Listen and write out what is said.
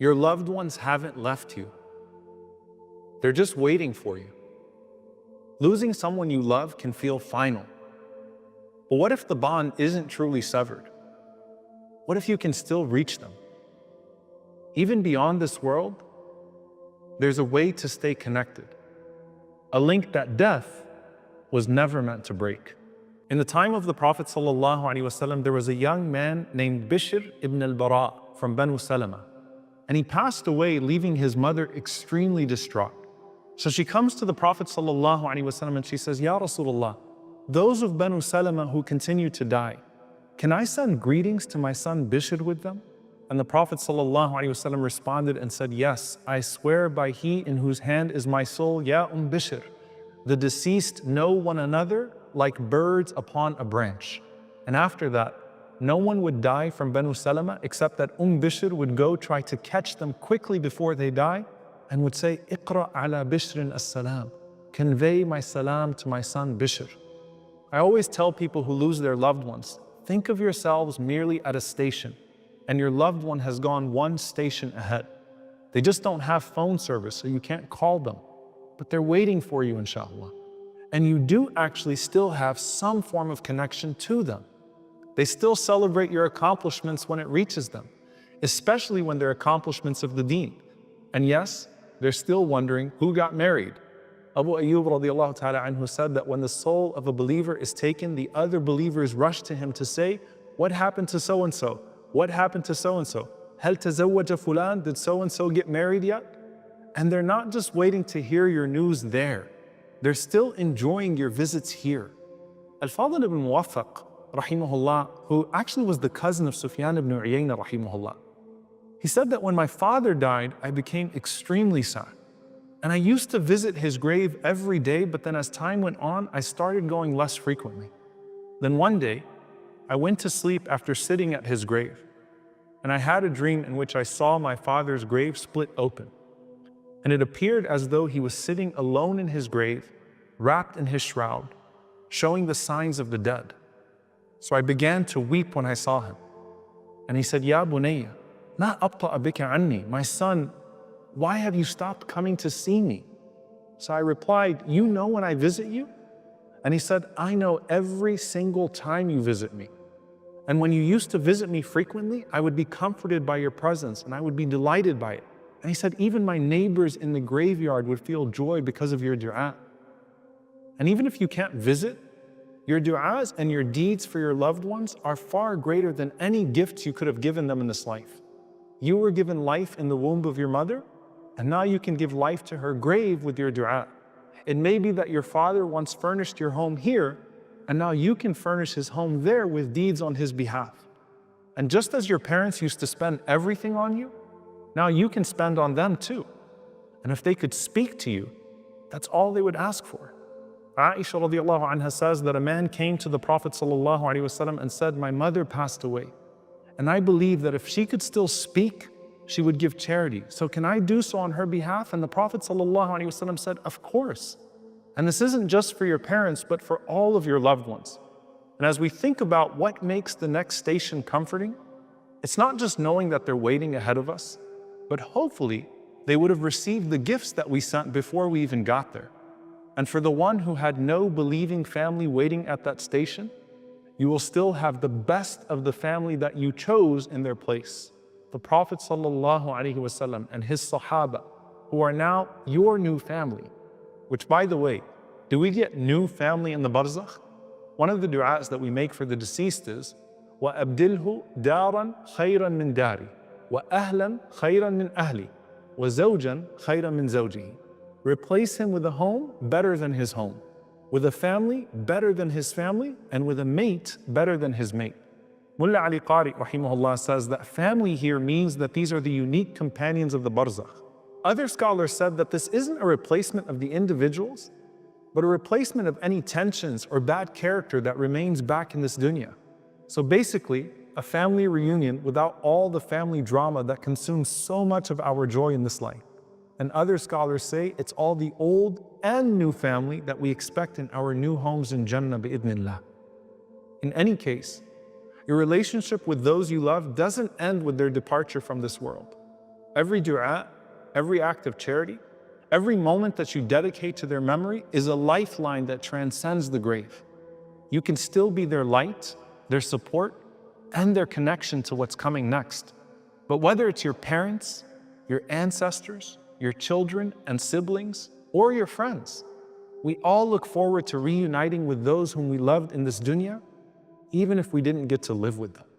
Your loved ones haven't left you. They're just waiting for you. Losing someone you love can feel final. But what if the bond isn't truly severed? What if you can still reach them? Even beyond this world, there's a way to stay connected. A link that death was never meant to break. In the time of the Prophet ﷺ, there was a young man named Bishr ibn al-Bara from Banu Salama. And he passed away, leaving his mother extremely distraught. So she comes to the Prophet ﷺ and she says, Ya Rasulullah, those of Banu Salama who continue to die, can I send greetings to my son Bishr with them? And the Prophet ﷺ responded and said, yes, I swear by he in whose hand is my soul, Ya Bishr. The deceased know one another like birds upon a branch. And after that, no one would die from Banu Salama except that Bishr would go try to catch them quickly before they die and would say, Iqra ala Bishrin as-salam. Convey my salam to my son Bishr. I always tell people who lose their loved ones, think of yourselves merely at a station and your loved one has gone one station ahead. They just don't have phone service, so you can't call them, but they're waiting for you, inshallah. And you do actually still have some form of connection to them. They still celebrate your accomplishments when it reaches them, especially when they're accomplishments of the deen. And yes, they're still wondering who got married. Abu Ayyub radiallahu ta'ala anhu said that when the soul of a believer is taken, the other believers rush to him to say, what happened to so-and-so? What happened to so-and-so? Hal tazawwaja fulan? Did so-and-so get married yet? And they're not just waiting to hear your news there. They're still enjoying your visits here. Al-Fadl ibn Muwaffaq, rahimahullah, who actually was the cousin of Sufyan ibn Uyayna, rahimahullah, he said that when my father died, I became extremely sad. And I used to visit his grave every day, but then as time went on, I started going less frequently. Then one day, I went to sleep after sitting at his grave, and I had a dream in which I saw my father's grave split open. And it appeared as though he was sitting alone in his grave, wrapped in his shroud, showing the signs of the dead. So I began to weep when I saw him. And he said, Ya bunayya, ma abta'a bika anni, my son, why have you stopped coming to see me? So I replied, you know when I visit you? And he said, I know every single time you visit me. And when you used to visit me frequently, I would be comforted by your presence and I would be delighted by it. And he said, even my neighbors in the graveyard would feel joy because of your dua. And even if you can't visit, your du'as and your deeds for your loved ones are far greater than any gifts you could have given them in this life. You were given life in the womb of your mother, and now you can give life to her grave with your dua. It may be that your father once furnished your home here, and now you can furnish his home there with deeds on his behalf. And just as your parents used to spend everything on you, now you can spend on them too. And if they could speak to you, that's all they would ask for. Aisha radiallahu anha says that a man came to the Prophet sallallahu alaihi wasallam and said, my mother passed away. And I believe that if she could still speak, she would give charity. So can I do so on her behalf? And the Prophet sallallahu alaihi wasallam said, of course. And this isn't just for your parents, but for all of your loved ones. And as we think about what makes the next station comforting, it's not just knowing that they're waiting ahead of us, but hopefully they would have received the gifts that we sent before we even got there. And for the one who had no believing family waiting at that station, you will still have the best of the family that you chose in their place. The Prophet ﷺ and his Sahaba, who are now your new family. Which, by the way, do we get new family in the Barzakh? One of the du'as that we make for the deceased is, وَأَبْدِلْهُ دَارًا خَيْرًا مِنْ دَارِي وَأَهْلًا خَيْرًا مِنْ أَهْلِي وَزَوْجًا خَيْرًا مِنْ زَوْجِهِ. Replace him with a home better than his home, with a family better than his family, and with a mate better than his mate. Mullah Ali Qari rahimahullah says that family here means that these are the unique companions of the Barzakh. Other scholars said that this isn't a replacement of the individuals, but a replacement of any tensions or bad character that remains back in this dunya. So basically, a family reunion without all the family drama that consumes so much of our joy in this life. And other scholars say it's all the old and new family that we expect in our new homes in Jannah bi'idhnillah. In any case, your relationship with those you love doesn't end with their departure from this world. Every dua, every act of charity, every moment that you dedicate to their memory is a lifeline that transcends the grave. You can still be their light, their support, and their connection to what's coming next. But whether it's your parents, your ancestors, your children and siblings, or your friends, we all look forward to reuniting with those whom we loved in this dunya, even if we didn't get to live with them.